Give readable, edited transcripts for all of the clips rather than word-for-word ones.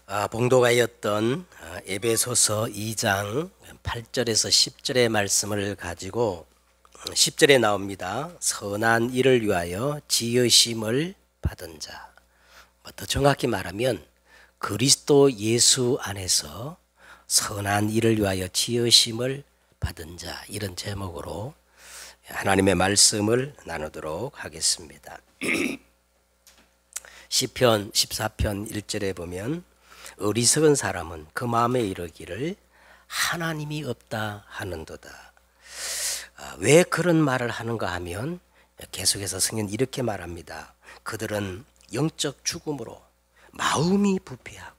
봉독하였던 에베소서 2장 8절에서 10절의 말씀을 가지고 10절에 나옵니다. 선한 일을 위하여 지으심을 받은 자. 더 정확히 말하면 그리스도 예수 안에서 선한 일을 위하여 지으심을 받은 자, 이런 제목으로 하나님의 말씀을 나누도록 하겠습니다. 시편 14편 1절에 보면 어리석은 사람은 그 마음에 이르기를 하나님이 없다 하는도다. 왜 그런 말을 하는가 하면 계속해서 성경은 이렇게 말합니다. 그들은 영적 죽음으로 마음이 부패하고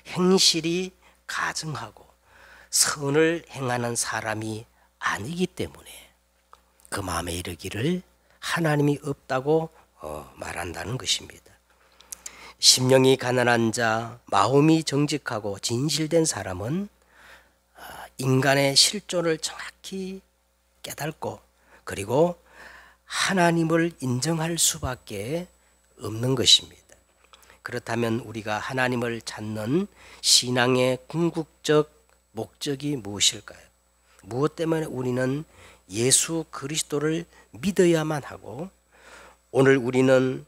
행실이 가증하고 선을 행하는 사람이 아니기 때문에 그 마음에 이르기를 하나님이 없다고 말한다는 것입니다. 심령이 가난한 자, 마음이 정직하고 진실된 사람은 인간의 실존을 정확히 깨닫고 그리고 하나님을 인정할 수밖에 없는 것입니다. 그렇다면 우리가 하나님을 찾는 신앙의 궁극적 목적이 무엇일까요? 무엇 때문에 우리는 예수 그리스도를 믿어야만 하고 오늘 우리는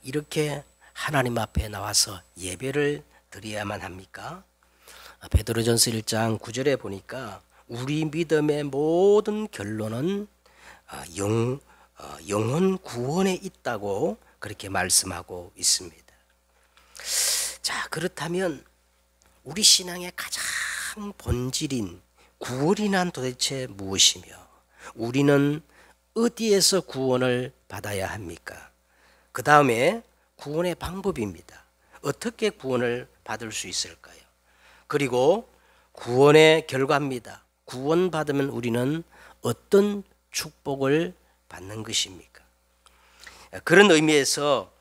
이렇게 하나님 앞에 나와서 예배를 드려야만 합니까? 베드로전서 1장 9절에 보니까 우리 믿음의 모든 결론은 영혼 구원에 있다고 그렇게 말씀하고 있습니다. 자, 그렇다면 우리 신앙의 가장 본질인 구원이란 도대체 무엇이며 우리는 어디에서 구원을 받아야 합니까? 그 다음에 구원의 방법입니다. 어떻게 구원을 받을 수 있을까요? 그리고 구원의 결과입니다. 구원받으면 우리는 어떤 축복을 받는 것입니까? 그런 의미에서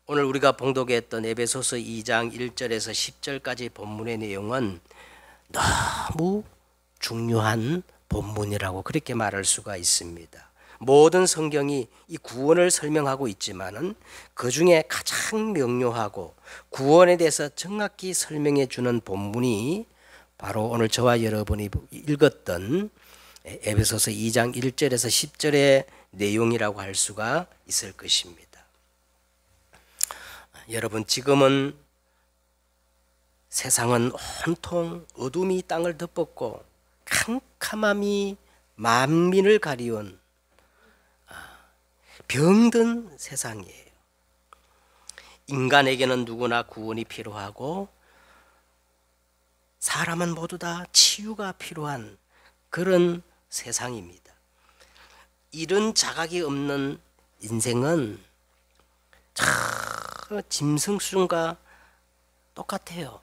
오늘 우리가 봉독했던 에베소서 2장 1절에서 10절까지 본문의 내용은 너무 중요한 본문이라고 그렇게 말할 수가 있습니다. 모든 성경이 이 구원을 설명하고 있지만은 그 중에 가장 명료하고 구원에 대해서 정확히 설명해 주는 본문이 바로 오늘 저와 여러분이 읽었던 에베소서 2장 1절에서 10절의 내용이라고 할 수가 있을 것입니다. 여러분, 지금은 세상은 온통 어둠이 땅을 덮었고 캄캄함이 만민을 가리운 병든 세상이에요. 인간에게는 누구나 구원이 필요하고 사람은 모두 다 치유가 필요한 그런 세상입니다. 이런 자각이 없는 인생은 짐승수준과 똑같아요.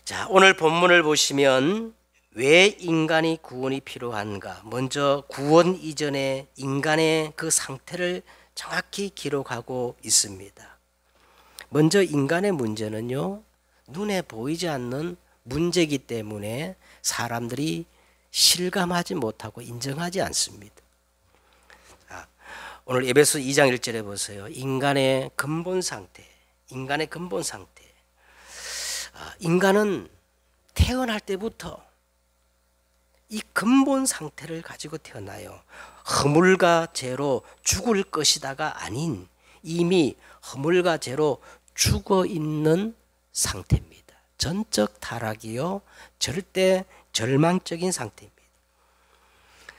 자, 오늘 본문을 보시면 왜 인간이 구원이 필요한가? 먼저 구원 이전에 인간의 그 상태를 정확히 기록하고 있습니다. 먼저 인간의 문제는요, 눈에 보이지 않는 문제이기 때문에 사람들이 실감하지 못하고 인정하지 않습니다. 자, 오늘 에베소 2장 1절에 보세요. 인간의 근본 상태. 인간은 태어날 때부터 이 근본 상태를 가지고 태어나요. 허물과 죄로 죽을 것이다가 아닌 이미 허물과 죄로 죽어 있는 상태입니다. 전적 타락이요, 절대 절망적인 상태입니다.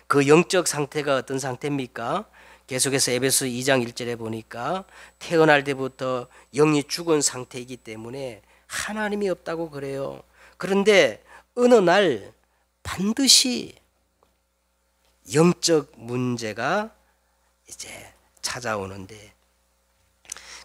그 영적 상태가 어떤 상태입니까? 계속해서 에베소 2장 1절에 보니까 태어날 때부터 영이 죽은 상태이기 때문에 하나님이 없다고 그래요. 그런데 어느 날 반드시 영적 문제가 이제 찾아오는데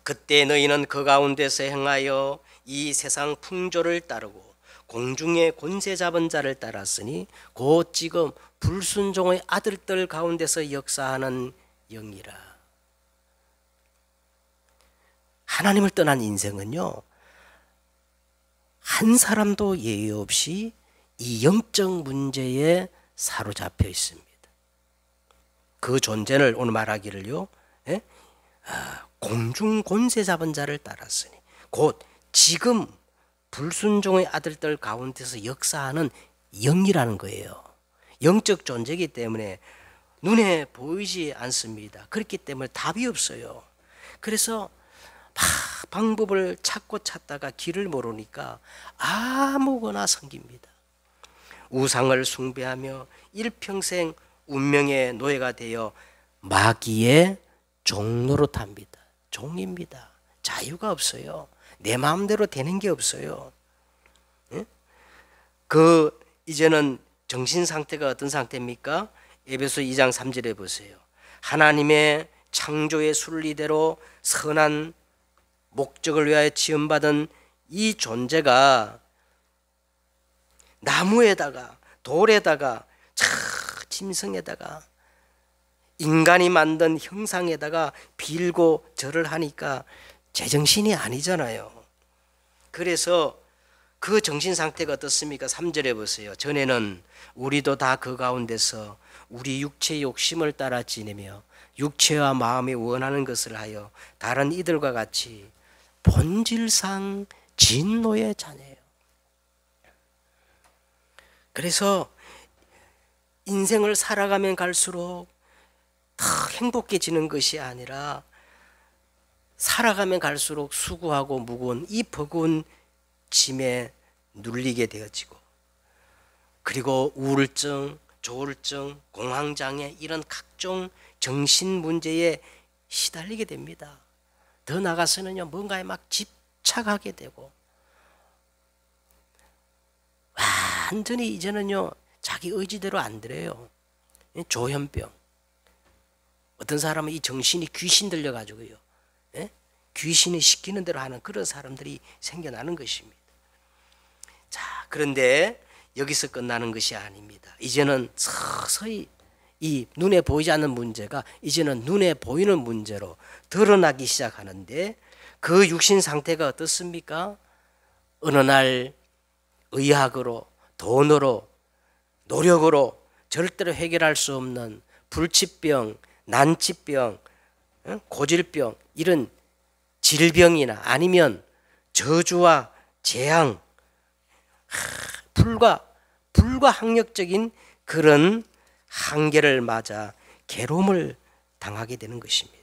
그때 너희는 그 가운데서 행하여 이 세상 풍조를 따르고 공중의 권세 잡은 자를 따랐으니 곧 지금 불순종의 아들들 가운데서 역사하는 영이라. 하나님을 떠난 인생은요, 한 사람도 예외 없이 이 영적 문제에 사로잡혀 있습니다. 그 존재를 오늘 말하기를요, 공중 권세 잡은 자를 따랐으니 곧 지금 불순종의 아들들 가운데서 역사하는 영이라는 거예요. 영적 존재이기 때문에 눈에 보이지 않습니다. 그렇기 때문에 답이 없어요. 그래서 막 방법을 찾고 찾다가 길을 모르니까 아무거나 섬깁니다. 우상을 숭배하며 일평생 운명의 노예가 되어 마귀의 종노릇합니다. 종입니다. 자유가 없어요. 내 마음대로 되는 게 없어요. 이제는 정신 상태가 어떤 상태입니까? 에베소 2장 3절에 보세요. 하나님의 창조의 순리대로 선한 목적을 위하여 지음받은 이 존재가 나무에다가 돌에다가 짐승에다가 인간이 만든 형상에다가 빌고 절을 하니까 제정신이 아니잖아요. 그래서 그 정신 상태가 어떻습니까? 3절에 보세요. 전에는 우리도 다 그 가운데서 우리 육체의 욕심을 따라 지내며 육체와 마음이 원하는 것을 하여 다른 이들과 같이 본질상 진노의 자녀예요. 그래서 인생을 살아가면 갈수록 더 행복해지는 것이 아니라 살아가면 갈수록 수고하고 무거운 이 버거운 짐에 눌리게 되어지고, 그리고 우울증, 조울증, 공황장애 이런 각종 정신 문제에 시달리게 됩니다. 더 나가서는요, 뭔가에 막 집착하게 되고, 완전히 이제는요 자기 의지대로 안 들어요. 조현병. 어떤 사람은 이 정신이 귀신 들려가지고요, 귀신이 시키는 대로 하는 그런 사람들이 생겨나는 것입니다. 자, 그런데 여기서 끝나는 것이 아닙니다. 이제는 서서히 이 눈에 보이지 않는 문제가 이제는 눈에 보이는 문제로 드러나기 시작하는데, 그 육신 상태가 어떻습니까? 어느 날 의학으로, 돈으로, 노력으로 절대로 해결할 수 없는 불치병, 난치병, 고질병, 이런 질병이나 아니면 저주와 재앙, 불가항력적인 그런 한계를 맞아 괴로움을 당하게 되는 것입니다.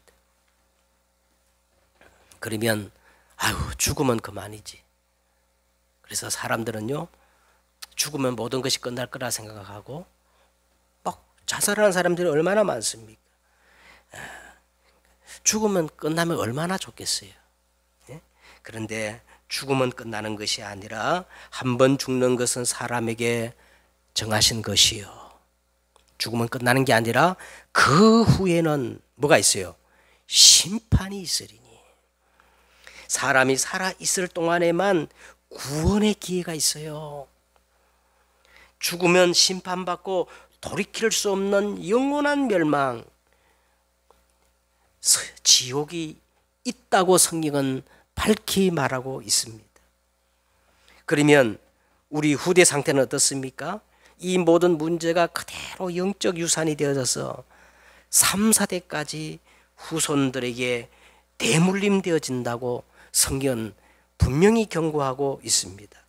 그러면 죽으면 그만이지. 그래서 사람들은요, 죽으면 모든 것이 끝날 거라 생각하고 막 자살하는 사람들이 얼마나 많습니까? 죽으면 끝나면 얼마나 좋겠어요. 그런데 죽으면 끝나는 것이 아니라 한 번 죽는 것은 사람에게 정하신 것이요, 죽으면 끝나는 게 아니라 그 후에는 뭐가 있어요? 심판이 있으리니. 사람이 살아있을 동안에만 구원의 기회가 있어요. 죽으면 심판받고 돌이킬 수 없는 영원한 멸망, 지옥이 있다고 성경은 밝히 말하고 있습니다. 그러면 우리 후대 상태는 어떻습니까? 이 모든 문제가 그대로 영적 유산이 되어져서 3, 4대까지 후손들에게 대물림 되어진다고 성경은 분명히 경고하고 있습니다.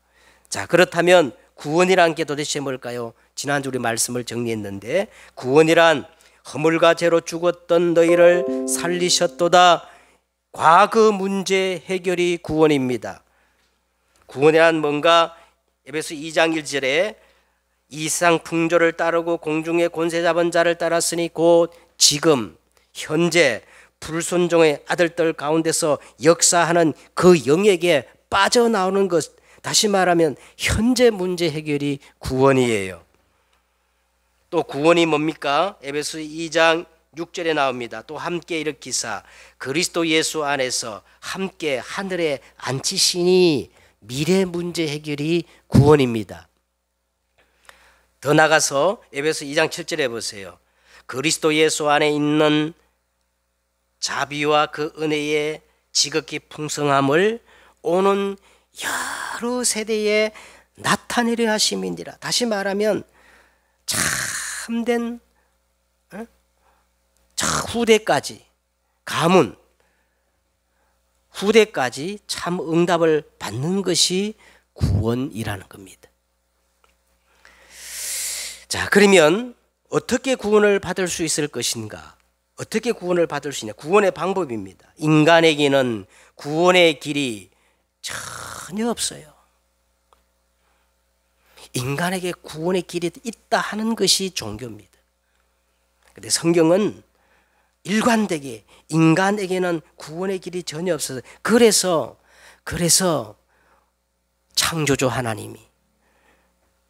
자, 그렇다면 구원이란 게 도대체 뭘까요? 지난주 우리 말씀을 정리했는데, 구원이란 허물과 죄로 죽었던 너희를 살리셨도다. 과거 문제 해결이 구원입니다. 구원이란 뭔가? 에베소 2장 1절에 이 세상 풍조를 따르고 공중의 권세 잡은 자를 따랐으니 곧 지금 현재 불순종의 아들들 가운데서 역사하는 그 영에게 빠져나오는 것, 다시 말하면 현재 문제 해결이 구원이에요. 또 구원이 뭡니까? 에베소 2장 6절에 나옵니다. 또 함께 일으키사 그리스도 예수 안에서 함께 하늘에 앉히시니, 미래 문제 해결이 구원입니다. 더 나가서 에베소 2장 7절에 보세요. 그리스도 예수 안에 있는 자비와 그 은혜의 지극히 풍성함을 오는 여러 세대에 나타내려 하심이니라. 다시 말하면 참된 저 후대까지 가문, 후대까지 참 응답을 받는 것이 구원이라는 겁니다. 자, 그러면 어떻게 구원을 받을 수 있을 것인가? 어떻게 구원을 받을 수 있냐? 구원의 방법입니다. 인간에게는 구원의 길이 전혀 없어요. 인간에게 구원의 길이 있다 하는 것이 종교입니다. 그런데 성경은 일관되게 인간에게는 구원의 길이 전혀 없어서 그래서 창조주 하나님이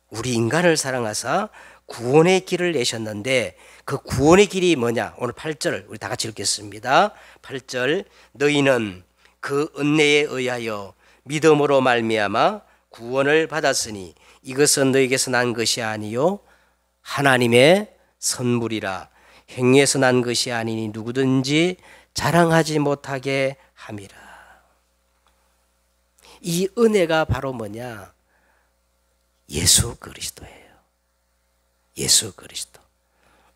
우리 인간을 사랑하사 구원의 길을 내셨는데 그 구원의 길이 뭐냐? 오늘 8절 우리 다 같이 읽겠습니다. 8절 너희는 그 은혜에 의하여 믿음으로 말미암아 구원을 받았으니 이것은 너희에게서 난 것이 아니요 하나님의 선물이라. 행위에서 난 것이 아니니 누구든지 자랑하지 못하게 함이라. 이 은혜가 바로 뭐냐? 예수 그리스도예요. 예수 그리스도.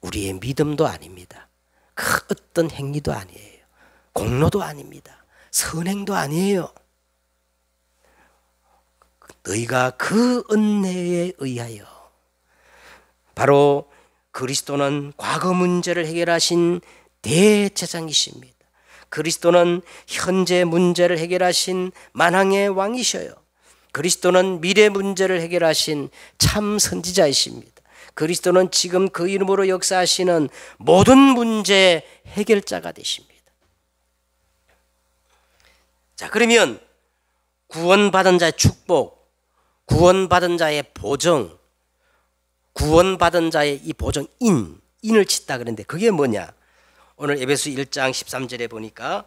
우리의 믿음도 아닙니다. 그 어떤 행위도 아니에요. 공로도 아닙니다. 선행도 아니에요. 너희가 그 은혜에 의하여 바로 그리스도는 과거 문제를 해결하신 대제사장이십니다. 그리스도는 현재 문제를 해결하신 만왕의 왕이셔요. 그리스도는 미래 문제를 해결하신 참 선지자이십니다. 그리스도는 지금 그 이름으로 역사하시는 모든 문제 해결자가 되십니다. 자, 그러면 구원받은 자의 축복, 구원받은 자의 보정, 구원받은 자의 이 보정 인을 짓다 그랬는데 그게 뭐냐? 오늘 에베소 1장 13절에 보니까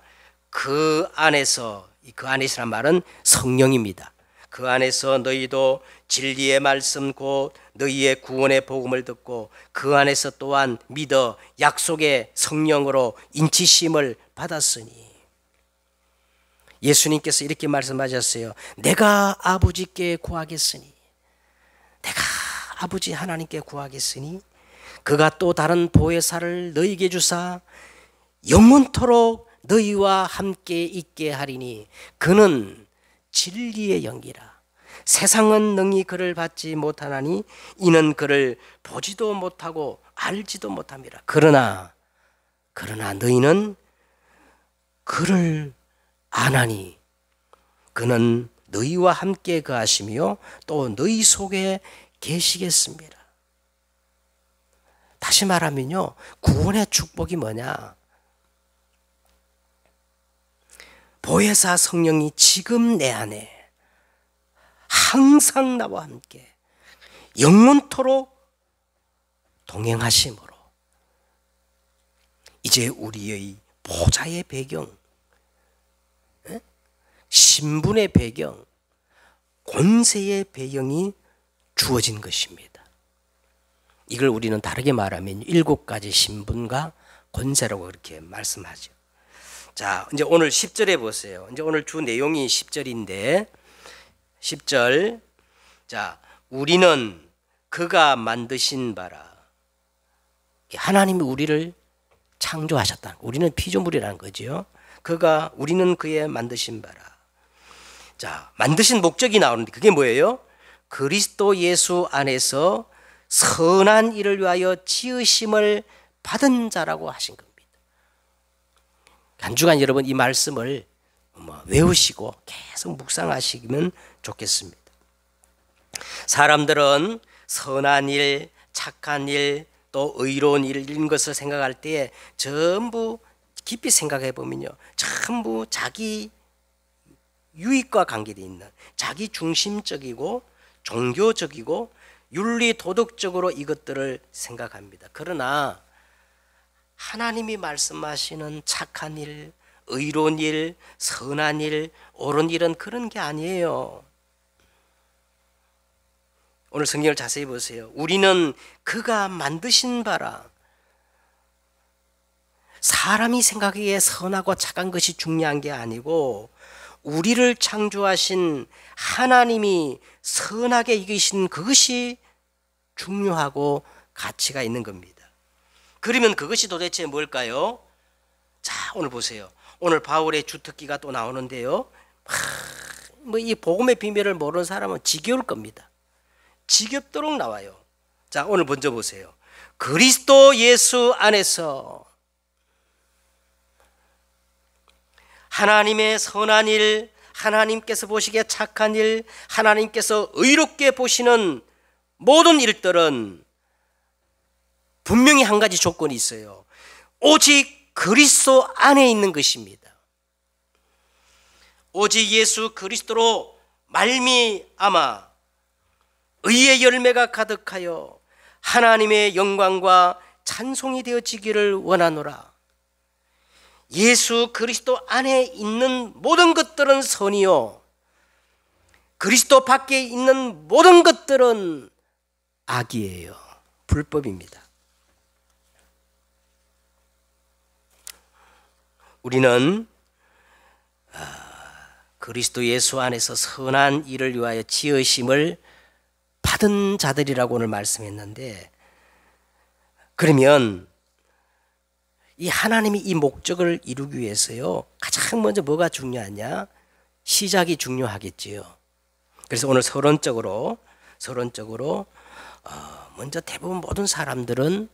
그 안에서란 말은 성령입니다. 그 안에서 너희도 진리의 말씀 곧 너희의 구원의 복음을 듣고 그 안에서 또한 믿어 약속의 성령으로 인치심을 받았으니 예수님께서 이렇게 말씀하셨어요. 내가 아버지께 구하겠으니 내가 아버지 하나님께 구하겠으니 그가 또 다른 보혜사를 너희에게 주사 영원토록 너희와 함께 있게 하리니 그는 진리의 영이라. 세상은 능히 그를 받지 못하나니 이는 그를 보지도 못하고 알지도 못함이라. 그러나 너희는 그를 아나니 그는 너희와 함께 거하시며 또 너희 속에 계시겠습니다. 다시 말하면요, 구원의 축복이 뭐냐? 보혜사 성령이 지금 내 안에 항상 나와 함께 영원토록 동행하심으로 이제 우리의 보좌의 배경, 신분의 배경, 권세의 배경이 주어진 것입니다. 이걸 우리는 다르게 말하면 7가지 신분과 권세라고 그렇게 말씀하죠. 자, 이제 오늘 10절에 보세요. 이제 오늘 주 내용이 10절인데 10절. 자, 우리는 그가 만드신 바라. 하나님이 우리를 창조하셨다. 우리는 피조물이라는 거죠. 우리는 그의 만드신 바라. 자, 만드신 목적이 나오는데 그게 뭐예요? 그리스도 예수 안에서 선한 일을 위하여 지으심을 받은 자라고 하신 겁니다. 한 주간 여러분 이 말씀을 외우시고 계속 묵상하시면 좋겠습니다. 사람들은 선한 일, 착한 일, 또 의로운 일 이런 것을 생각할 때 전부 깊이 생각해 보면요, 전부 자기 유익과 관계되어 있는 자기 중심적이고 종교적이고 윤리 도덕적으로 이것들을 생각합니다. 그러나 하나님이 말씀하시는 착한 일, 의로운 일, 선한 일, 옳은 일은 그런 게 아니에요. 오늘 성경을 자세히 보세요. 우리는 그가 만드신 바라. 사람이 생각하기에 선하고 착한 것이 중요한 게 아니고 우리를 창조하신 하나님이 선하게 이기신 그것이 중요하고 가치가 있는 겁니다. 그러면 그것이 도대체 뭘까요? 자, 오늘 보세요. 오늘 바울의 주특기가 또 나오는데요. 뭐 이 복음의 비밀을 모르는 사람은 지겨울 겁니다. 지겹도록 나와요. 자, 오늘 먼저 보세요. 그리스도 예수 안에서 하나님의 선한 일, 하나님께서 보시기에 착한 일, 하나님께서 의롭게 보시는 모든 일들은 분명히 한 가지 조건이 있어요. 오직 그리스도 안에 있는 것입니다. 오직 예수 그리스도로 말미암아 의의 열매가 가득하여 하나님의 영광과 찬송이 되어지기를 원하노라. 예수 그리스도 안에 있는 모든 것들은 선이요, 그리스도 밖에 있는 모든 것들은 악이에요. 불법입니다. 우리는 그리스도 예수 안에서 선한 일을 위하여 지으심을 받은 자들이라고 오늘 말씀했는데, 그러면 이 하나님이 이 목적을 이루기 위해서요, 가장 먼저 뭐가 중요하냐? 시작이 중요하겠지요. 그래서 오늘 서론적으로 먼저 대부분 모든 사람들은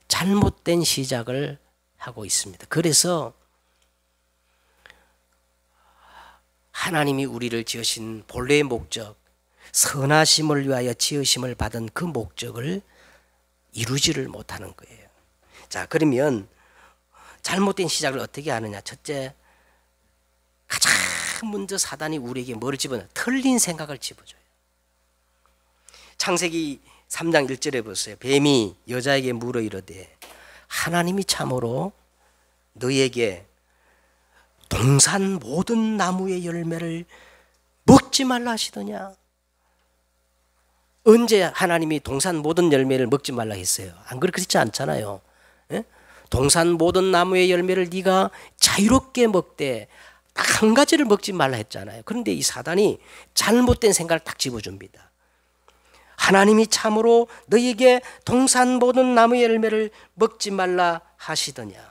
잘못된 시작을 하고 있습니다. 그래서 하나님이 우리를 지으신 본래의 목적, 선하심을 위하여 지으심을 받은 그 목적을 이루지를 못하는 거예요. 자, 그러면 잘못된 시작을 어떻게 하느냐? 첫째, 가장 먼저 사단이 우리에게 뭘 집어넣어요? 틀린 생각을 집어줘요. 창세기 3장 1절에 보세요. 뱀이 여자에게 물어 이르되 하나님이 참으로 너에게 동산 모든 나무의 열매를 먹지 말라 하시더냐? 언제 하나님이 동산 모든 열매를 먹지 말라 했어요? 안 그렇지 않잖아요. 예? 동산 모든 나무의 열매를 네가 자유롭게 먹되 딱 한 가지를 먹지 말라 했잖아요. 그런데 이 사단이 잘못된 생각을 딱 집어줍니다. 하나님이 참으로 너에게 동산 모든 나무의 열매를 먹지 말라 하시더냐?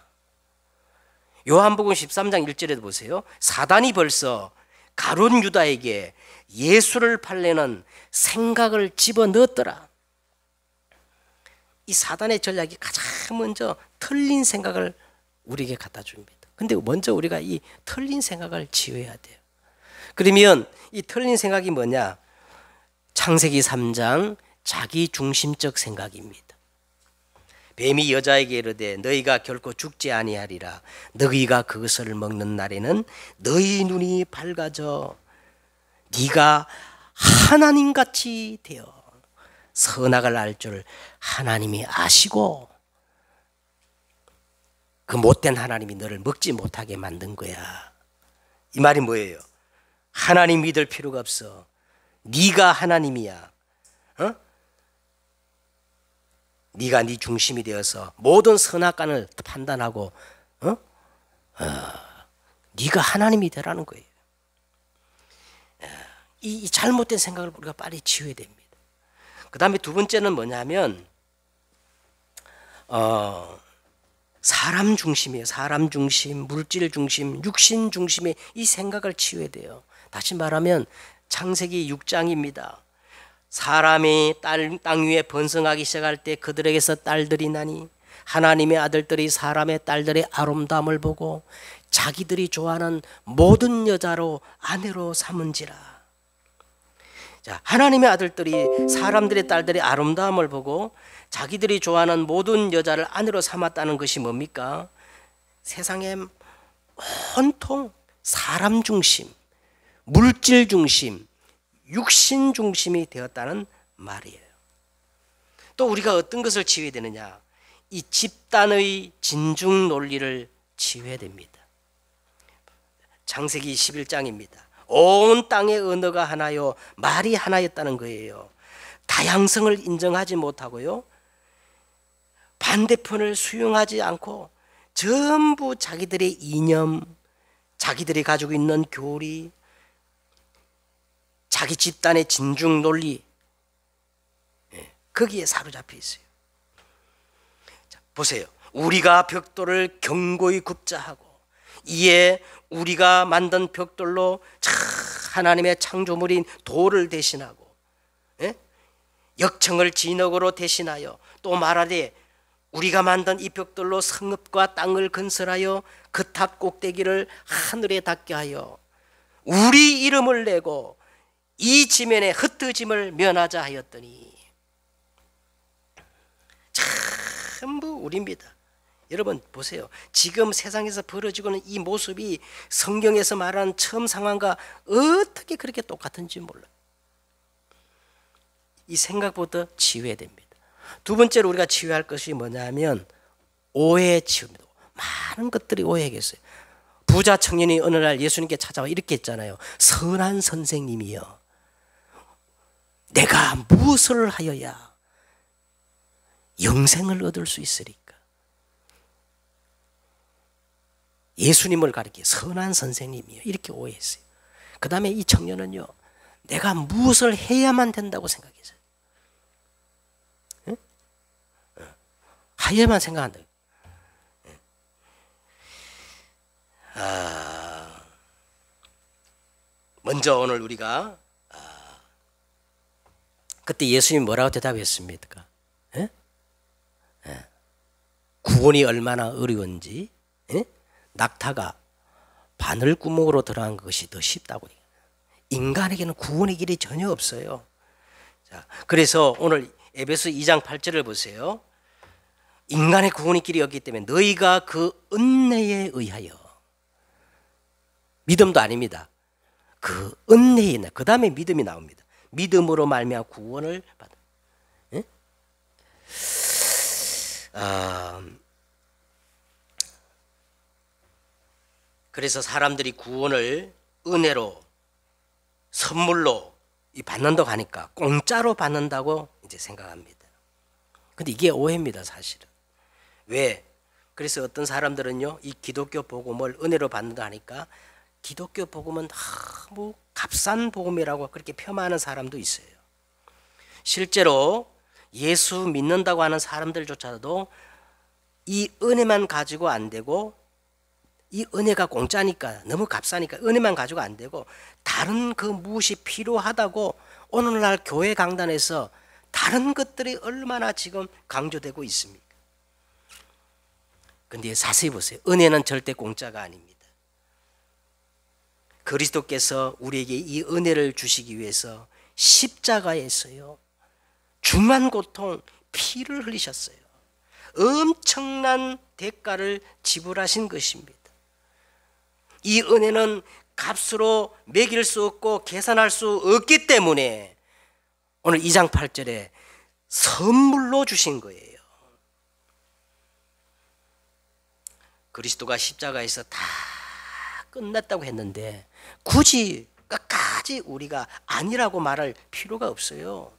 요한복음 13장 1절에도 보세요. 사단이 벌써 가룟 유다에게 예수를 팔려는 생각을 집어넣었더라. 이 사단의 전략이 가장 먼저 틀린 생각을 우리에게 갖다 줍니다. 근데 먼저 우리가 이 틀린 생각을 지워야 돼요. 그러면 이 틀린 생각이 뭐냐? 창세기 3장 자기 중심적 생각입니다. 뱀이 여자에게 이르되 너희가 결코 죽지 아니하리라. 너희가 그것을 먹는 날에는 너희 눈이 밝아져 네가 하나님같이 되어 선악을 알 줄 하나님이 아시고 그 못된 하나님이 너를 먹지 못하게 만든 거야. 이 말이 뭐예요? 하나님 믿을 필요가 없어. 네가 하나님이야. 네가 네 중심이 되어서 모든 선악간을 판단하고 네가 하나님이 되라는 거예요. 이 잘못된 생각을 우리가 빨리 지워야 됩니다. 그 다음에 두 번째는 뭐냐면 사람 중심이에요. 사람 중심, 물질 중심, 육신 중심의 이 생각을 치워야 돼요. 다시 말하면 창세기 6장입니다. 사람이 땅 위에 번성하기 시작할 때 그들에게서 딸들이 나니 하나님의 아들들이 사람의 딸들의 아름다움을 보고 자기들이 좋아하는 모든 여자로 아내로 삼은지라. 자, 하나님의 아들들이 사람들의 딸들의 아름다움을 보고 자기들이 좋아하는 모든 여자를 아내로 삼았다는 것이 뭡니까? 세상에 온통 사람 중심, 물질 중심, 육신 중심이 되었다는 말이에요. 또 우리가 어떤 것을 지워야 되느냐? 이 집단의 진중 논리를 지워야 됩니다. 창세기 11장입니다. 온 땅의 언어가 하나요, 말이 하나였다는 거예요. 다양성을 인정하지 못하고요, 반대편을 수용하지 않고 전부 자기들의 이념, 자기들이 가지고 있는 교리, 자기 집단의 진중 논리, 거기에 사로잡혀 있어요. 자, 보세요. 우리가 벽돌을 견고히 굽자 하고 이에 우리가 만든 벽돌로 하나님의 창조물인 돌을 대신하고, 예? 역청을 진흙으로 대신하여 또 말하되 우리가 만든 이 벽돌로 성읍과 땅을 건설하여 그 탑 꼭대기를 하늘에 닿게 하여 우리 이름을 내고 이 지면에 흩어짐을 면하자 하였더니, 전부 우리입니다. 여러분 보세요. 지금 세상에서 벌어지고는 이 모습이 성경에서 말하는 처음 상황과 어떻게 그렇게 똑같은지 몰라요. 이 생각부터 치유해야 됩니다. 두 번째로 우리가 치유할 것이 뭐냐면 오해의 치유입니다. 많은 것들이 오해겠어요. 부자 청년이 어느 날 예수님께 찾아와 이렇게 했잖아요. 선한 선생님이여, 내가 무엇을 하여야 영생을 얻을 수 있으리까? 예수님을 가리켜 선한 선생님이요 이렇게 오해했어요. 그 다음에 이 청년은요, 내가 무엇을 해야만 된다고 생각했어요. 응? 하야만 생각한다. 먼저 오늘 우리가 그때 예수님이 뭐라고 대답했습니까? 예? 예. 구원이 얼마나 어려운지, 예? 낙타가 바늘구멍으로 들어간 것이 더 쉽다고. 인간에게는 구원의 길이 전혀 없어요. 자, 그래서 오늘 에베소 2장 8절을 보세요. 인간의 구원의 길이 없기 때문에 너희가 그 은혜에 의하여, 믿음도 아닙니다. 그 은혜에 있나, 그 다음에 믿음이 나옵니다. 믿음으로 말미암아 구원을 받아. 예? 그래서 사람들이 구원을 은혜로, 선물로 받는다고 하니까 공짜로 받는다고 이제 생각합니다. 근데 이게 오해입니다, 사실은. 왜? 그래서 어떤 사람들은요, 이 기독교 복음을 은혜로 받는다 하니까 기독교 복음은 뭐 값싼 복음이라고 그렇게 폄하하는 사람도 있어요. 실제로 예수 믿는다고 하는 사람들조차도 이 은혜만 가지고 안 되고, 이 은혜가 공짜니까, 너무 값싸니까 은혜만 가지고 안 되고 다른 그 무엇이 필요하다고 오늘날 교회 강단에서 다른 것들이 얼마나 지금 강조되고 있습니까? 근데 자세히 보세요. 은혜는 절대 공짜가 아닙니다. 그리스도께서 우리에게 이 은혜를 주시기 위해서 십자가에서요, 중한 고통, 피를 흘리셨어요. 엄청난 대가를 지불하신 것입니다. 이 은혜는 값으로 매길 수 없고 계산할 수 없기 때문에 오늘 2장 8절에 선물로 주신 거예요. 그리스도가 십자가에서 다 끝났다고 했는데 굳이 끝까지 우리가 아니라고 말할 필요가 없어요.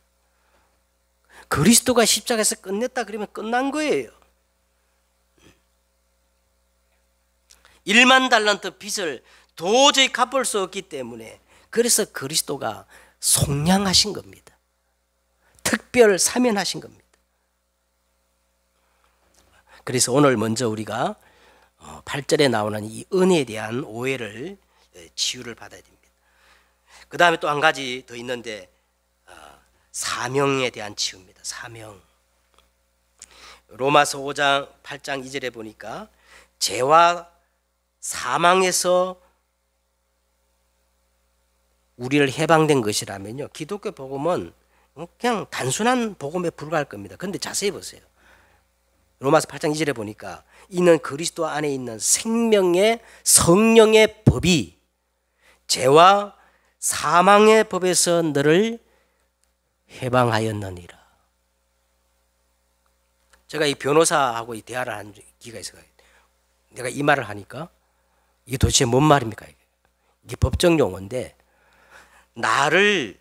그리스도가 십자가에서 끝냈다 그러면 끝난 거예요. 1만 달란트 빚을 도저히 갚을 수 없기 때문에, 그래서 그리스도가 속량하신 겁니다. 특별 사면하신 겁니다. 그래서 오늘 먼저 우리가 8절에 나오는 이 은혜에 대한 오해를, 치유를 받아야 됩니다. 그 다음에 또 한 가지 더 있는데 사명에 대한 치유입니다. 사명. 로마서 5장 8장 2절에 보니까 죄와 사망에서 우리를 해방된 것이라면요, 기독교 복음은 그냥 단순한 복음에 불과할 겁니다. 그런데 자세히 보세요. 로마서 8장 2절에 보니까 이는 그리스도 안에 있는 생명의 성령의 법이 죄와 사망의 법에서 너를 해방하였느니라. 제가 이 변호사하고 이 대화를 한 기가 있어요. 내가 이 말을 하니까 이게 도대체 뭔 말입니까? 이게 법정 용어인데, 나를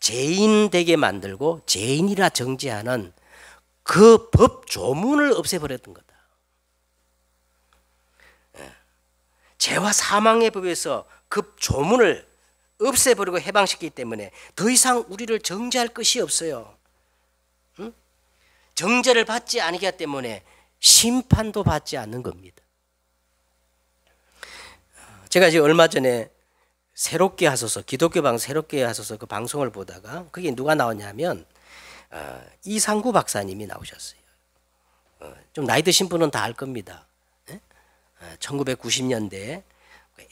죄인 되게 만들고 죄인이라 정죄하는 그 법 조문을 없애버렸던 거다. 죄와 사망의 법에서 그 조문을 없애버리고 해방시키기 때문에 더 이상 우리를 정죄할 것이 없어요. 응? 정죄를 받지 않기 때문에 심판도 받지 않는 겁니다. 제가 이제 얼마 전에 새롭게 하소서, 기독교 방송 새롭게 하소서 그 방송을 보다가 그게 누가 나왔냐면 이상구 박사님이 나오셨어요. 좀 나이 드신 분은 다 알 겁니다. 1990년대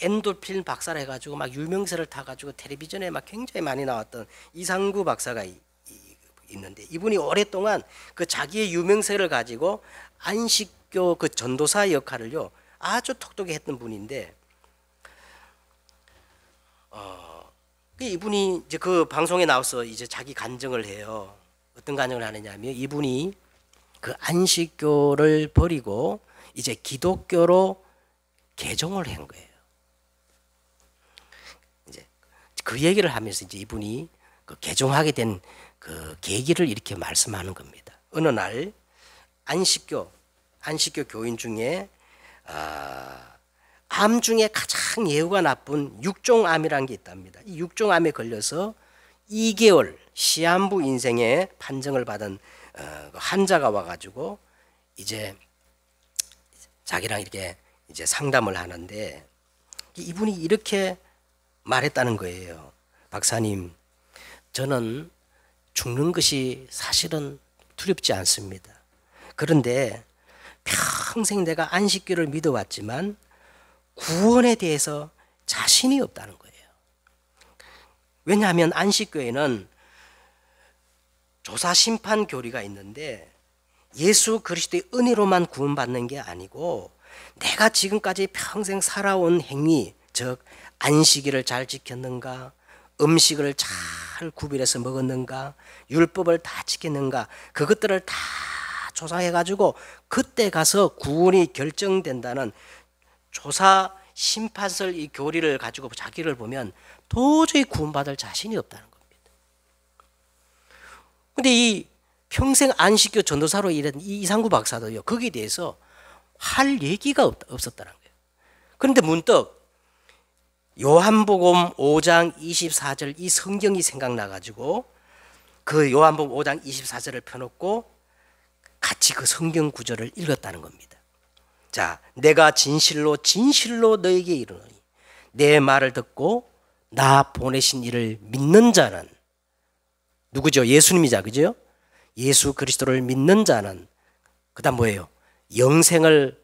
엔돌핀 박사를 해가지고 막 유명세를 타가지고 텔레비전에 막 굉장히 많이 나왔던 이상구 박사가 있는데, 이분이 오랫동안 그 자기의 유명세를 가지고 안식교 그 전도사 역할을요 아주 톡톡히 했던 분인데, 이분이 이제 그 방송에 나와서 이제 자기 간증을 해요. 어떤 간증을 하느냐면, 이분이 그 안식교를 버리고 이제 기독교로 개종을 한 거예요. 이제 그 얘기를 하면서 이제 이분이 그 개종하게 된 그 계기를 이렇게 말씀하는 겁니다. 어느 날 안식교 교인 중에 암 중에 가장 예후가 나쁜 육종암이라는 게 있답니다. 이 육종암에 걸려서 2개월 시한부 인생의 판정을 받은 환자가 와가지고 이제 자기랑 이렇게 이제 상담을 하는데, 이분이 이렇게 말했다는 거예요. 박사님, 저는 죽는 것이 사실은 두렵지 않습니다. 그런데 평생 내가 안식교를 믿어왔지만 구원에 대해서 자신이 없다는 거예요. 왜냐하면 안식교에는 조사심판 교리가 있는데, 예수 그리스도의 은혜로만 구원받는 게 아니고 내가 지금까지 평생 살아온 행위, 즉 안식일을 잘 지켰는가, 음식을 잘 구별해서 먹었는가, 율법을 다 지켰는가, 그것들을 다 조사해가지고 그때 가서 구원이 결정된다는 조사 심판설 이 교리를 가지고 자기를 보면 도저히 구원받을 자신이 없다는 겁니다. 근데 이 평생 안식교 전도사로 일한 이 이상구 박사도요, 거기에 대해서 할 얘기가 없었다는 거예요. 그런데 문득 요한복음 5장 24절 이 성경이 생각나가지고 그 요한복음 5장 24절을 펴놓고 같이 그 성경 구절을 읽었다는 겁니다. 자, 내가 진실로 진실로 너에게 이르노니 내 말을 듣고 나 보내신 이를 믿는 자는, 누구죠? 예수님이자, 그죠? 예수 그리스도를 믿는 자는 그 다음 뭐예요? 영생을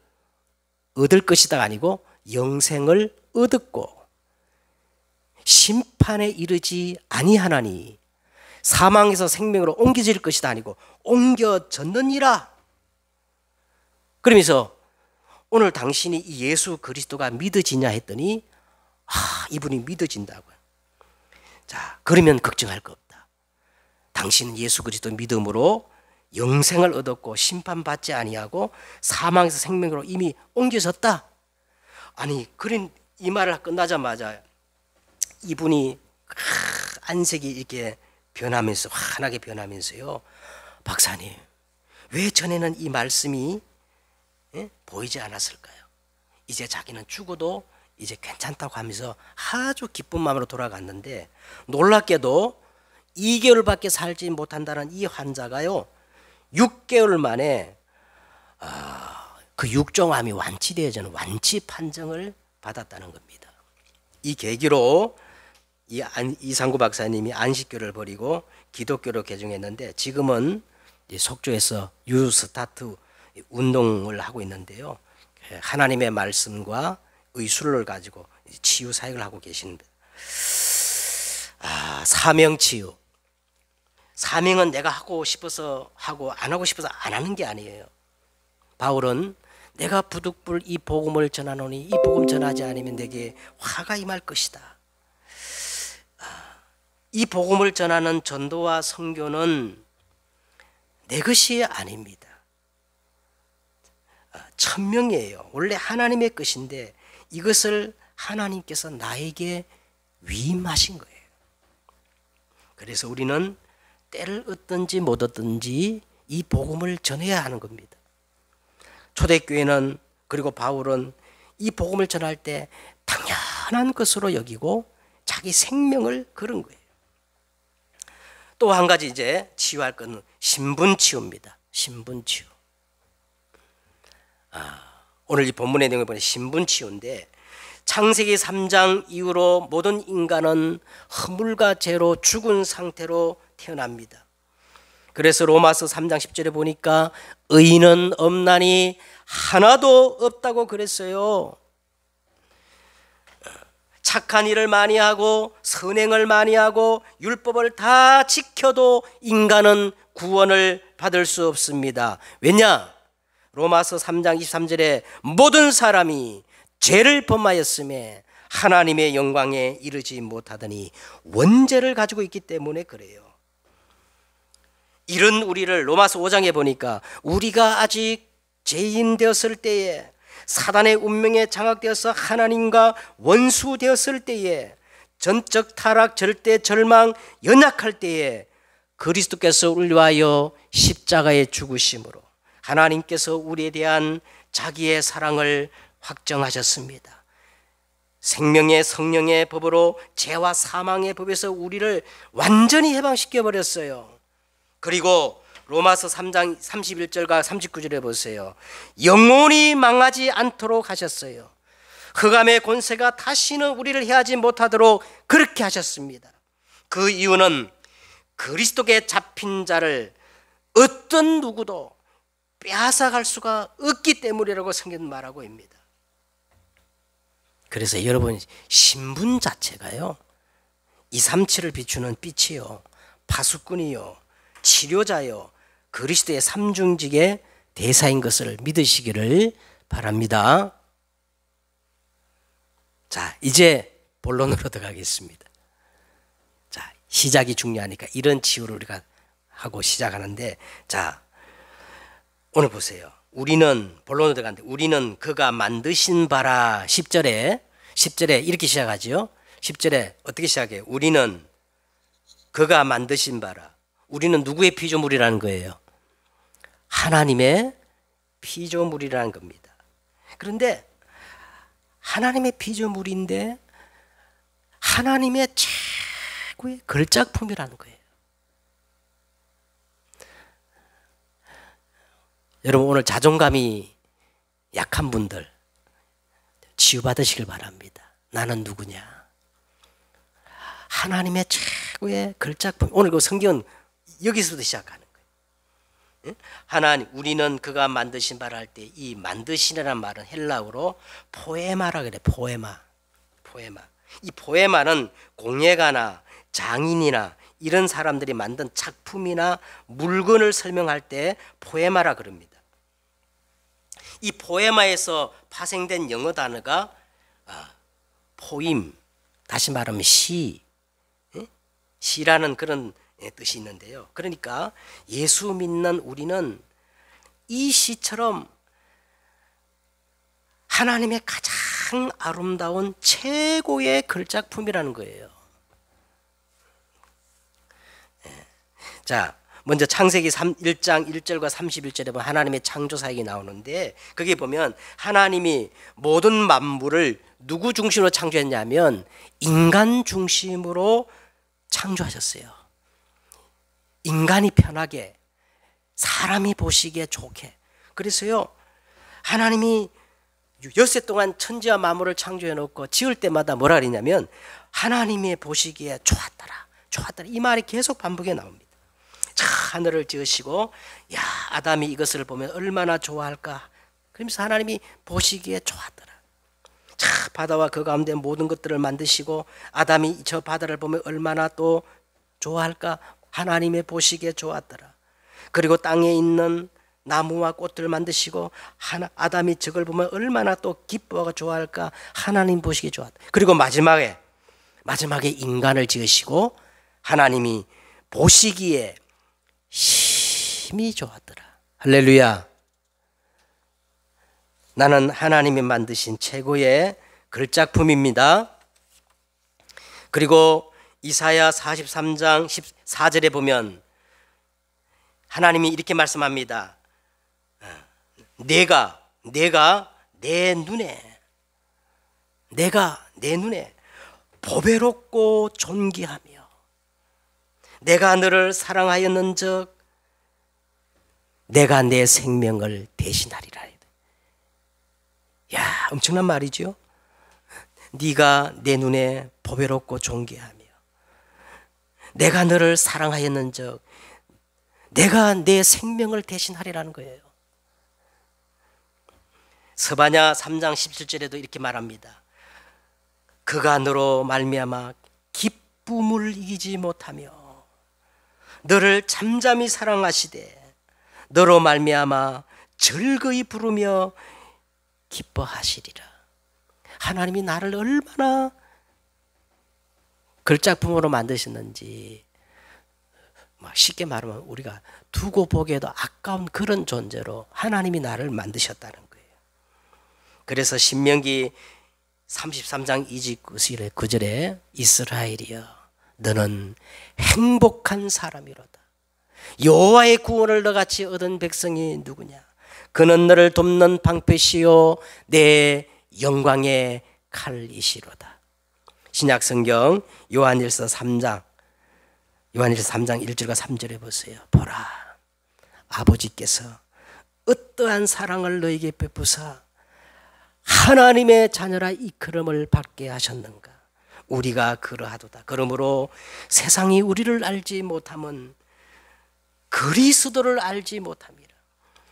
얻을 것이다 아니고 영생을 얻었고 심판에 이르지 아니하나니 사망에서 생명으로 옮겨질 것이다 아니고 옮겨졌느니라. 그러면서 오늘 당신이 이 예수 그리스도가 믿어지냐 했더니 이분이 믿어진다고요. 자, 그러면 걱정할 거 없다. 당신은 예수 그리스도 믿음으로 영생을 얻었고 심판받지 아니하고 사망에서 생명으로 이미 옮겨졌다. 아니, 그런 이 말을 끝나자마자 이분이 안색이 이렇게 변하면서 환하게 변하면서요, 박사님, 왜 전에는 이 말씀이 보이지 않았을까요? 이제 자기는 죽어도 이제 괜찮다고 하면서 아주 기쁜 마음으로 돌아갔는데, 놀랍게도 2개월밖에 살지 못한다는 이 환자가요 6개월 만에 그 육종암이 완치되어지는 완치 판정을 받았다는 겁니다. 이 계기로 이상구 박사님이 안식교를 버리고 기독교로 개종했는데, 지금은 속초에서 뉴스타트 운동을 하고 있는데요, 하나님의 말씀과 의술을 가지고 치유 사역을 하고 계십니다. 사명 치유. 사명은 내가 하고 싶어서 하고 안 하고 싶어서 안 하는 게 아니에요. 바울은 내가 부득불 이 복음을 전하노니 이 복음 전하지 않으면 내게 화가 임할 것이다. 이 복음을 전하는 전도와 선교는 내 것이 아닙니다. 천명이에요. 원래 하나님의 것인데 이것을 하나님께서 나에게 위임하신 거예요. 그래서 우리는 때를 얻든지 못 얻든지 이 복음을 전해야 하는 겁니다. 초대교회는, 그리고 바울은 이 복음을 전할 때 당연한 것으로 여기고 자기 생명을 걸은 거예요. 또 한 가지 이제 치유할 것은 신분치유입니다. 신분치유. 오늘 이 본문의 내용을 보면 신분치유인데, 창세기 3장 이후로 모든 인간은 허물과 죄로 죽은 상태로 태어납니다. 그래서 로마서 3장 10절에 보니까 의인은 없나니 하나도 없다고 그랬어요. 착한 일을 많이 하고 선행을 많이 하고 율법을 다 지켜도 인간은 구원을 받을 수 없습니다. 왜냐? 로마서 3장 23절에 모든 사람이 죄를 범하였음에 하나님의 영광에 이르지 못하더니 원죄를 가지고 있기 때문에 그래요. 이런 우리를 로마서 5장에 보니까 우리가 아직 죄인 되었을 때에, 사단의 운명에 장악되어서 하나님과 원수되었을 때에, 전적 타락, 절대 절망, 연약할 때에 그리스도께서 우리를 위하여 십자가에 죽으심으로 하나님께서 우리에 대한 자기의 사랑을 확정하셨습니다. 생명의 성령의 법으로 죄와 사망의 법에서 우리를 완전히 해방시켜 버렸어요. 그리고 로마서 3장 31절과 39절에 보세요. 영원히 망하지 않도록 하셨어요. 흑암의 권세가 다시는 우리를 해하지 못하도록 그렇게 하셨습니다. 그 이유는 그리스도께 잡힌 자를 어떤 누구도 빼앗아갈 수가 없기 때문이라고 성경은 말하고 있습니다. 그래서 여러분, 신분 자체가요, 237을 비추는 빛이요, 파수꾼이요, 치료자요, 그리스도의 삼중직의 대사인 것을 믿으시기를 바랍니다. 자, 이제 본론으로 들어가겠습니다. 자, 시작이 중요하니까 이런 치유를 우리가 하고 시작하는데, 자, 오늘 보세요. 우리는 본론으로 들어가는데, 우리는 그가 만드신 바라. 10절에 이렇게 시작하죠. 10절에 어떻게 시작해요? 우리는 그가 만드신 바라. 우리는 누구의 피조물이라는 거예요? 하나님의 피조물이라는 겁니다. 그런데 하나님의 피조물인데 하나님의 최고의 걸작품이라는 거예요. 여러분, 오늘 자존감이 약한 분들 치유받으시길 바랍니다. 나는 누구냐? 하나님의 최고의 걸작품. 오늘 그 성경은 여기서부터 시작하는 거예요. 하나님, 우리는 그가 만드신 바라 할 때 이 만드시라는 말은 헬라어로 포에마라 그래. 포에마. 이 포에마는 공예가나 장인이나 이런 사람들이 만든 작품이나 물건을 설명할 때 포에마라 그럽니다. 이 포에마에서 파생된 영어 단어가 포임, 다시 말하면 시라는 그런 뜻이 있는데요. 그러니까 예수 믿는 우리는 이 시처럼 하나님의 가장 아름다운 최고의 걸작품이라는 거예요. 자, 먼저 창세기 1장 1절과 31절에 보면 하나님의 창조 사역이 나오는데, 거기에 보면 하나님이 모든 만물을 누구 중심으로 창조했냐면 인간 중심으로 창조하셨어요. 인간이 편하게, 사람이 보시기에 좋게. 그래서요, 하나님이 엿새 동안 천지와 만물을 창조해 놓고 지을 때마다 뭐라 그러냐면 하나님이 보시기에 좋았더라. 이 말이 계속 반복해 나옵니다. 자, 하늘을 지으시고, 야, 아담이 이것을 보면 얼마나 좋아할까. 그러면서 하나님이 보시기에 좋았더라. 자, 바다와 그 가운데 모든 것들을 만드시고 아담이 저 바다를 보면 얼마나 또 좋아할까. 하나님의 보시기에 좋았더라. 그리고 땅에 있는 나무와 꽃들을 만드시고 아담이 저걸 보면 얼마나 또 기뻐하고 좋아할까. 하나님 보시기에 좋았다. 그리고 마지막에 인간을 지으시고 하나님이 보시기에 심히 좋았더라. 할렐루야. 나는 하나님이 만드신 최고의 걸작품입니다. 그리고 이사야 43장 14절에 보면 하나님이 이렇게 말씀합니다. 내가 내 눈에 보배롭고 존귀하며 내가 너를 사랑하였는즉 내가 내 생명을 대신하리라. 야, 엄청난 말이죠. 네가 내 눈에 보배롭고 존귀하며 내가 너를 사랑하였는즉 내가 내 생명을 대신하리라는 거예요. 스바냐 3장 17절에도 이렇게 말합니다. 그가 너로 말미암아 기쁨을 이기지 못하며 너를 잠잠히 사랑하시되 너로 말미암아 즐거이 부르며 기뻐하시리라. 하나님이 나를 얼마나 걸작품으로 만드셨는지, 쉽게 말하면 우리가 두고 보기에도 아까운 그런 존재로 하나님이 나를 만드셨다는 거예요. 그래서 신명기 33장 29절에 이스라엘이여 너는 행복한 사람이로다. 여호와의 구원을 너같이 얻은 백성이 누구냐? 그는 너를 돕는 방패시요 내 영광의 칼이시로다. 신약성경 요한일서 3장 1절과 3절에 보세요. 보라, 아버지께서 어떠한 사랑을 너에게 베푸사 하나님의 자녀라 이끌음을 받게 하셨는가? 우리가 그러하도다. 그러므로 세상이 우리를 알지 못함은 그리스도를 알지 못함이라.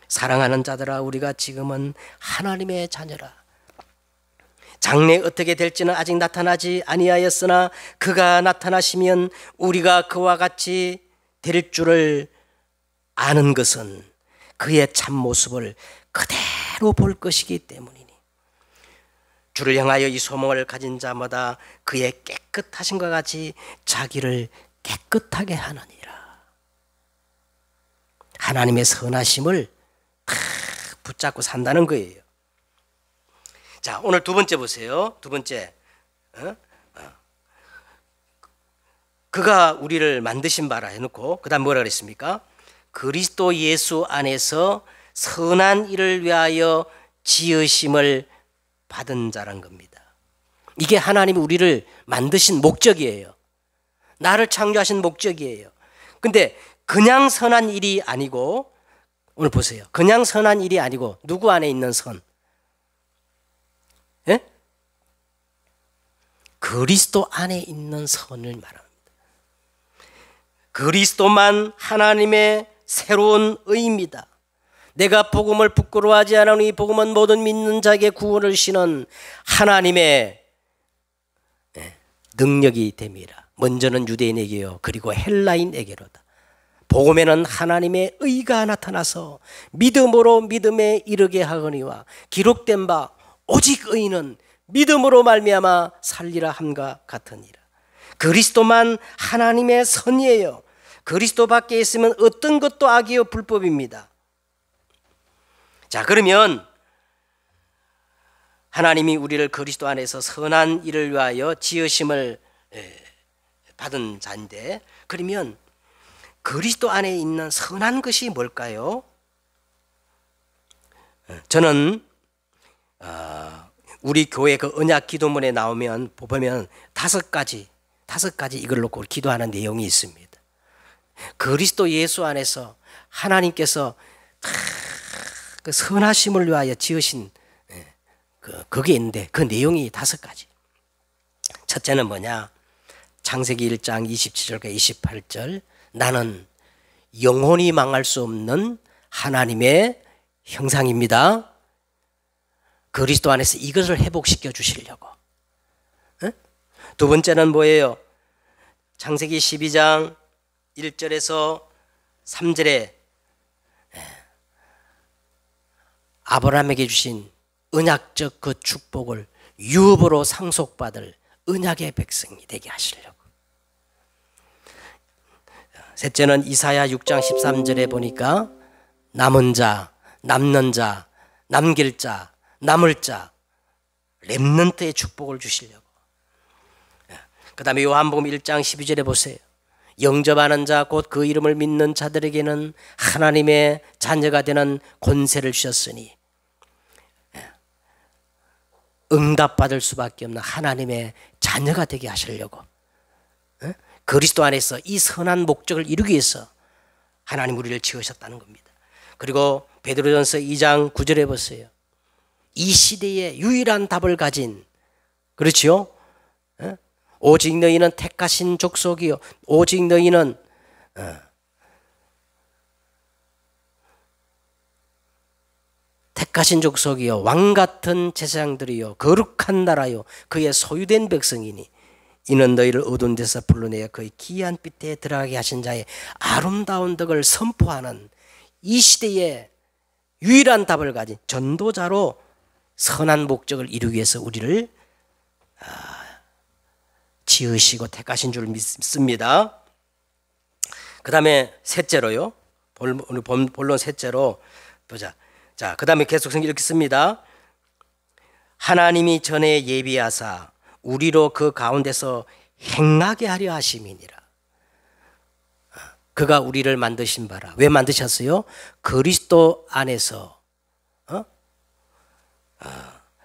사랑하는 자들아, 우리가 지금은 하나님의 자녀라. 장래 어떻게 될지는 아직 나타나지 아니하였으나 그가 나타나시면 우리가 그와 같이 될 줄을 아는 것은 그의 참모습을 그대로 볼 것이기 때문이니 주를 향하여 이 소망을 가진 자마다 그의 깨끗하심과 같이 자기를 깨끗하게 하느니라. 하나님의 선하심을 다 붙잡고 산다는 거예요. 자, 오늘 두 번째 보세요. 두 번째, 그가 우리를 만드신 바라 해놓고 그 다음 뭐라 그랬습니까? 그리스도 예수 안에서 선한 일을 위하여 지으심을 받은 자란 겁니다. 이게 하나님이 우리를 만드신 목적이에요. 나를 창조하신 목적이에요. 근데 그냥 선한 일이 아니고, 오늘 보세요. 그냥 선한 일이 아니고 누구 안에 있는 선? 예? 그리스도 안에 있는 선을 말합니다. 그리스도만 하나님의 새로운 의입니다. 내가 복음을 부끄러워하지 않으니 복음은 모든 믿는 자에게 구원을 주시는 하나님의 능력이 됨이라. 먼저는 유대인에게요 그리고 헬라인에게로다. 복음에는 하나님의 의가 나타나서 믿음으로 믿음에 이르게 하거니와 기록된 바 오직 의인은 믿음으로 말미암아 살리라 함과 같으니라. 그리스도만 하나님의 선이에요. 그리스도 밖에 있으면 어떤 것도 악이요 불법입니다. 자, 그러면 하나님이 우리를 그리스도 안에서 선한 일을 위하여 지으심을 받은 자인데, 그러면 그리스도 안에 있는 선한 것이 뭘까요? 저는 우리 교회 그 언약 기도문에 나오면 보면 다섯 가지 이걸 놓고 기도하는 내용이 있습니다. 그리스도 예수 안에서 하나님께서 그 선하심을 위하여 지으신 그게 있는데 그 내용이 다섯 가지. 첫째는 뭐냐? 창세기 1장 27절과 28절. 나는 영원히 망할 수 없는 하나님의 형상입니다. 그리스도 안에서 이것을 회복시켜 주시려고. 두 번째는 뭐예요? 창세기 12장 1절에서 3절에 아브라함에게 주신 언약적 그 축복을 유업으로 상속받을 언약의 백성이 되게 하시려고. 셋째는 이사야 6장 13절에 보니까 남은 자, 남는 자, 남길 자, 남을 자, 렘넌트의 축복을 주시려고. 그 다음에 요한복음 1장 12절에 보세요. 영접하는 자 곧 그 이름을 믿는 자들에게는 하나님의 자녀가 되는 권세를 주셨으니 응답받을 수밖에 없는 하나님의 자녀가 되게 하시려고. 그리스도 안에서 이 선한 목적을 이루기 위해서 하나님 우리를 지으셨다는 겁니다. 그리고 베드로전서 2장 9절에 보세요. 이 시대에 유일한 답을 가진 그렇지요? 예? 오직 너희는 택하신 족속이요 오직 너희는 택하신 족속이요 왕같은 제사장들이요 거룩한 나라요 그의 소유된 백성이니 이는 너희를 어두운 데서 불러내어 그의 기이한 빛에 들어가게 하신 자의 아름다운 덕을 선포하는 이 시대의 유일한 답을 가진 전도자로 선한 목적을 이루기 위해서 우리를 지으시고 택하신 줄 믿습니다. 그 다음에 셋째로요. 오늘 본론 셋째로 보자. 자, 그 다음에 계속 성경 이렇게 씁니다. 하나님이 전에 예비하사 우리로 그 가운데서 행하게 하려 하심이니라. 그가 우리를 만드신 바라. 왜 만드셨어요? 그리스도 안에서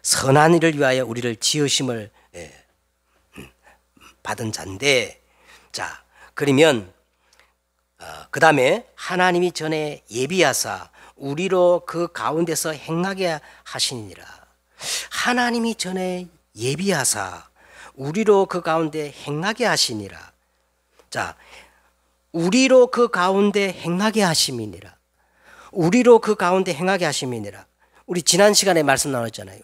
선한 일을 위하여 우리를 지으심을 받은 자인데, 자 그러면 그 다음에 하나님이 전에 예비하사 우리로 그 가운데서 행하게 하시니라. 하나님이 전에 예비하사 우리로 그 가운데 행하게 하시니라. 자, 우리로 그 가운데 행하게 하심이니라. 우리로 그 가운데 행하게 하심이니라. 우리 지난 시간에 말씀 나눴잖아요.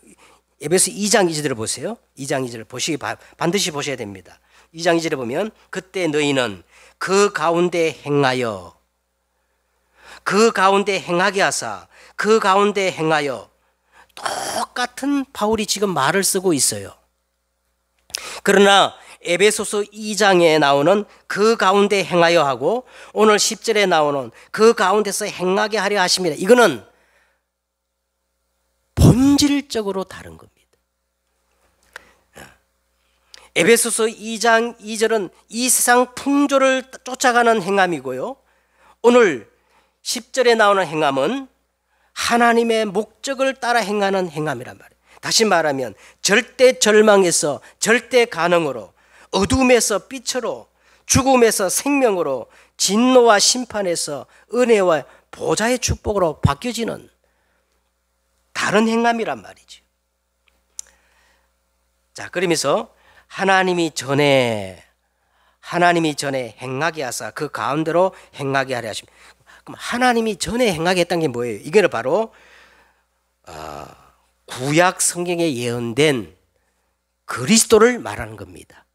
에베소 2장 2절을 보세요. 2장 2절을 반드시 보셔야 됩니다. 2장 2절에 보면 그때 너희는 그 가운데 행하여 그 가운데 행하게 하사 그 가운데 행하여 똑같은 바울이 지금 말을 쓰고 있어요. 그러나 에베소서 2장에 나오는 그 가운데 행하여 하고 오늘 10절에 나오는 그 가운데서 행하게 하려 하십니다. 이거는 본질적으로 다른 겁니다. 에베소서 2장 2절은 이 세상 풍조를 쫓아가는 행함이고요. 오늘 10절에 나오는 행함은 하나님의 목적을 따라 행하는 행함이란 말이에요. 다시 말하면 절대 절망에서 절대 가능으로, 어둠에서 빛으로, 죽음에서 생명으로, 진노와 심판에서 은혜와 보좌의 축복으로 바뀌어지는 다른 행함이란 말이죠. 자, 그러면서 하나님이 전에 행하게 하사 그 가운데로 행하게 하려 하십니다. 그럼 하나님이 전에 행하게 했다는 게 뭐예요? 이거는 바로 구약 성경에 예언된 그리스도를 말하는 겁니다.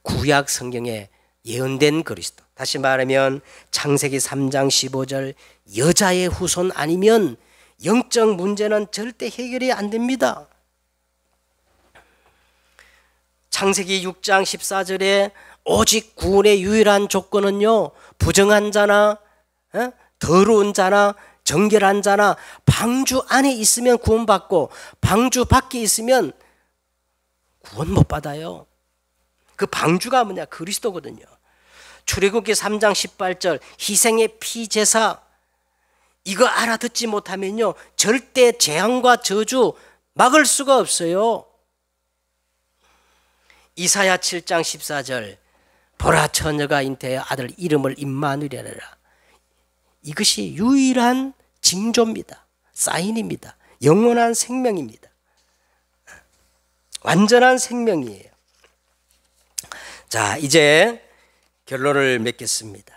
구약 성경에 예언된 그리스도. 다시 말하면 창세기 3장 15절 여자의 후손 아니면 영적 문제는 절대 해결이 안 됩니다. 창세기 6장 14절에 오직 구원의 유일한 조건은요, 부정한 자나 더러운 자나 정결한 자나 방주 안에 있으면 구원받고 방주 밖에 있으면 구원 못 받아요. 그 방주가 뭐냐? 그리스도거든요. 출애굽기 3장 18절 희생의 피제사, 이거 알아듣지 못하면요 절대 재앙과 저주 막을 수가 없어요. 이사야 7장 14절 보라 처녀가 잉태하여 아들 이름을 임마누엘이라. 이것이 유일한 징조입니다. 사인입니다. 영원한 생명입니다. 완전한 생명이에요. 자, 이제 결론을 맺겠습니다.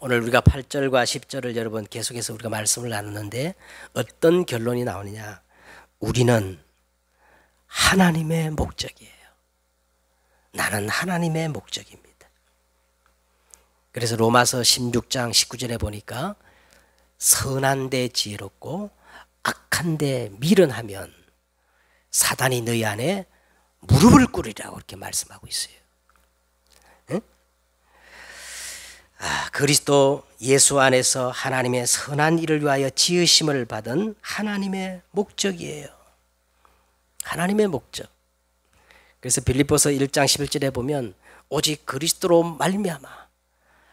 오늘 우리가 8절과 10절을 여러분 계속해서 우리가 말씀을 나누는데 어떤 결론이 나오느냐? 우리는 하나님의 목적이에요. 나는 하나님의 목적입니다. 그래서 로마서 16장 19절에 보니까 선한 데 지혜롭고 악한 데 미련하면 사단이 너희 안에 무릎을 꿇으리라고 이렇게 말씀하고 있어요. 응? 그리스도 예수 안에서 하나님의 선한 일을 위하여 지으심을 받은 하나님의 목적이에요. 하나님의 목적. 그래서 빌립보서 1장 11절에 보면 오직 그리스도로 말미암아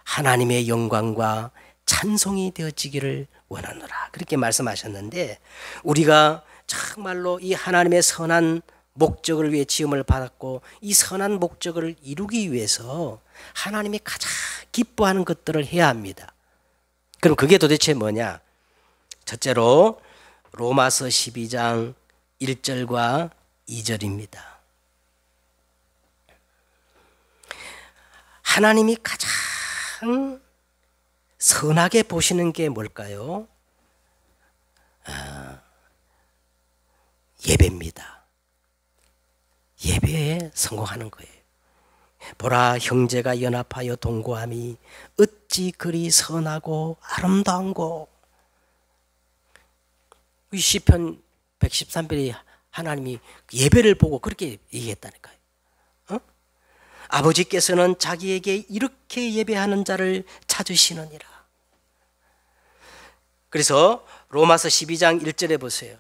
하나님의 영광과 찬송이 되어지기를 원하노라 그렇게 말씀하셨는데, 우리가 정말로 이 하나님의 선한 목적을 위해 지음을 받았고 이 선한 목적을 이루기 위해서 하나님이 가장 기뻐하는 것들을 해야 합니다. 그럼 그게 도대체 뭐냐? 첫째로 로마서 12장 1절과 2절입니다. 하나님이 가장 선하게 보시는 게 뭘까요? 예배입니다. 예배에 성공하는 거예요. 보라, 형제가 연합하여 동거함이 어찌 그리 선하고 아름다운고. 이 시편 113편이 하나님이 예배를 보고 그렇게 얘기했다니까요. 아버지께서는 자기에게 이렇게 예배하는 자를 찾으시느니라. 그래서 로마서 12장 1절에 보세요.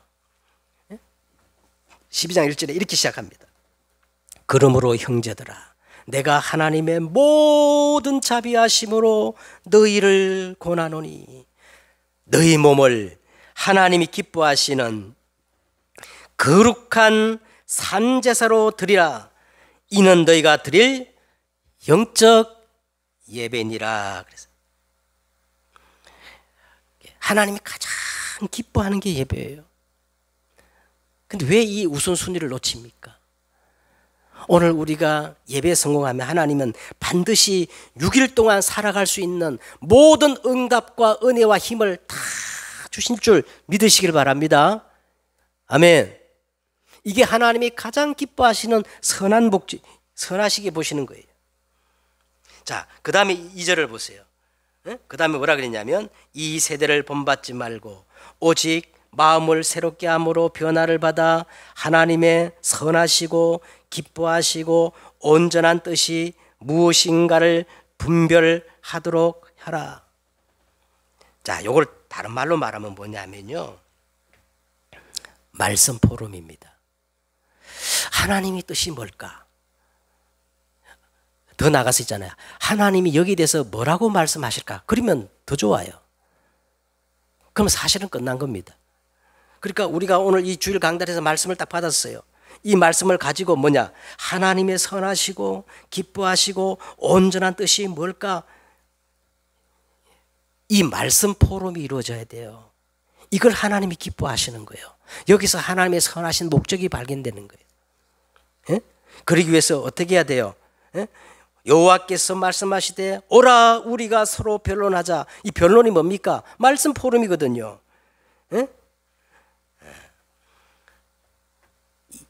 12장 1절에 이렇게 시작합니다. 그러므로 형제들아, 내가 하나님의 모든 자비하심으로 너희를 권하노니 너희 몸을 하나님이 기뻐하시는 거룩한 산제사로 드리라. 이는 너희가 드릴 영적 예배니라. 그래서 하나님이 가장 기뻐하는 게 예배예요. 근데 왜 이 우선순위를 놓칩니까? 오늘 우리가 예배에 성공하면 하나님은 반드시 6일 동안 살아갈 수 있는 모든 응답과 은혜와 힘을 다 주신 줄 믿으시길 바랍니다. 아멘. 이게 하나님이 가장 기뻐하시는 선한 복지, 선하시게 보시는 거예요. 자, 그 다음에 2절을 보세요. 그 다음에 뭐라 그랬냐면 이 세대를 본받지 말고 오직 마음을 새롭게 함으로 변화를 받아 하나님의 선하시고 기뻐하시고 온전한 뜻이 무엇인가를 분별하도록 하라. 자, 요걸 다른 말로 말하면 뭐냐면요, 말씀 포럼입니다. 하나님의 뜻이 뭘까? 더 나가서 있잖아요. 하나님이 여기에 대해서 뭐라고 말씀하실까? 그러면 더 좋아요. 그럼 사실은 끝난 겁니다. 그러니까 우리가 오늘 이 주일 강단에서 말씀을 딱 받았어요. 이 말씀을 가지고 뭐냐? 하나님의 선하시고 기뻐하시고 온전한 뜻이 뭘까? 이 말씀 포럼이 이루어져야 돼요. 이걸 하나님이 기뻐하시는 거예요. 여기서 하나님의 선하신 목적이 발견되는 거예요. 예? 그러기 위해서 어떻게 해야 돼요? 예? 여호와께서 말씀하시되 오라 우리가 서로 변론하자. 이 변론이 뭡니까? 말씀 포럼이거든요. 예?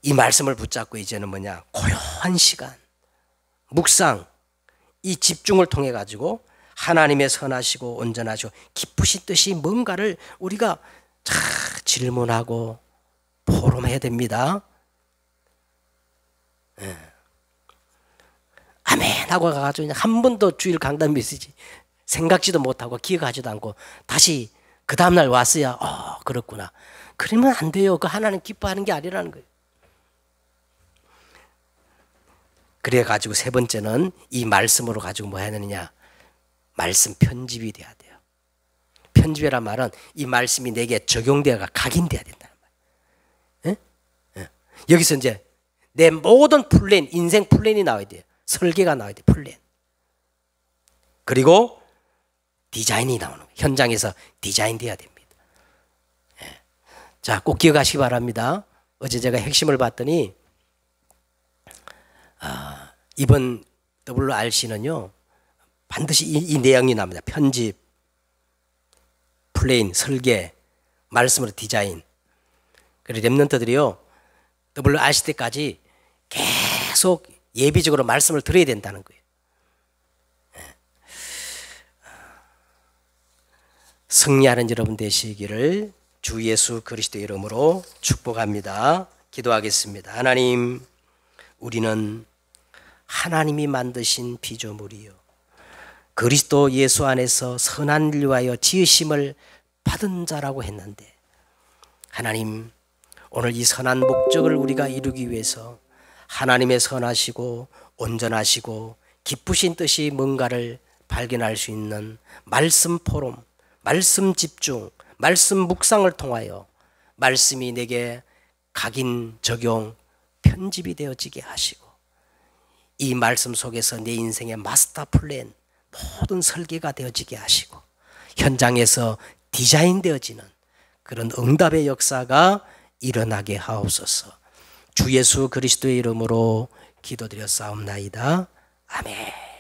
이 말씀을 붙잡고 이제는 뭐냐? 고요한 시간, 묵상, 이 집중을 통해 가지고 하나님의 선하시고 온전하시고 기쁘신 뜻이 뭔가를 우리가 잘 질문하고 포럼해야 됩니다. 예. 아멘 하고 가가지고 한 번도 주일 강단 메시지 생각지도 못하고 기억하지도 않고 다시 그 다음날 왔어야 그렇구나. 그러면 안 돼요. 그 하나님 기뻐하는 게 아니라는 거예요. 그래가지고 세 번째는 이 말씀으로 가지고 뭐 해야 되느냐? 말씀 편집이 돼야 돼요. 편집이란 말은 이 말씀이 내게 적용되어가 각인돼야 된다는 말이에요. 예? 예. 여기서 이제 내 모든 플랜, 인생 플랜이 나와야 돼요. 설계가 나와야 돼요. 플랜. 그리고 디자인이 나오는 거예요. 현장에서 디자인 돼야 됩니다. 예. 자, 꼭 기억하시기 바랍니다. 어제 제가 핵심을 봤더니 이번 WRC는요 반드시 이 내용이 나옵니다. 편집, 플레인, 설계, 말씀으로 디자인. 그리고 랩런트들이요 WRC 때까지 계속 예비적으로 말씀을 들어야 된다는 거예요. 승리하는 여러분 되시기를 주 예수 그리스도 이름으로 축복합니다. 기도하겠습니다. 하나님, 우리는 하나님이 만드신 피조물이요 그리스도 예수 안에서 선한 일 위하여 지으심을 받은 자라고 했는데, 하나님, 오늘 이 선한 목적을 우리가 이루기 위해서 하나님의 선하시고 온전하시고 기쁘신 뜻이 뭔가를 발견할 수 있는 말씀 포럼, 말씀 집중, 말씀 묵상을 통하여 말씀이 내게 각인, 적용, 편집이 되어지게 하시고 이 말씀 속에서 내 인생의 마스터 플랜, 모든 설계가 되어지게 하시고 현장에서 디자인 되어지는 그런 응답의 역사가 일어나게 하옵소서. 주 예수 그리스도의 이름으로 기도드렸사옵나이다. 아멘.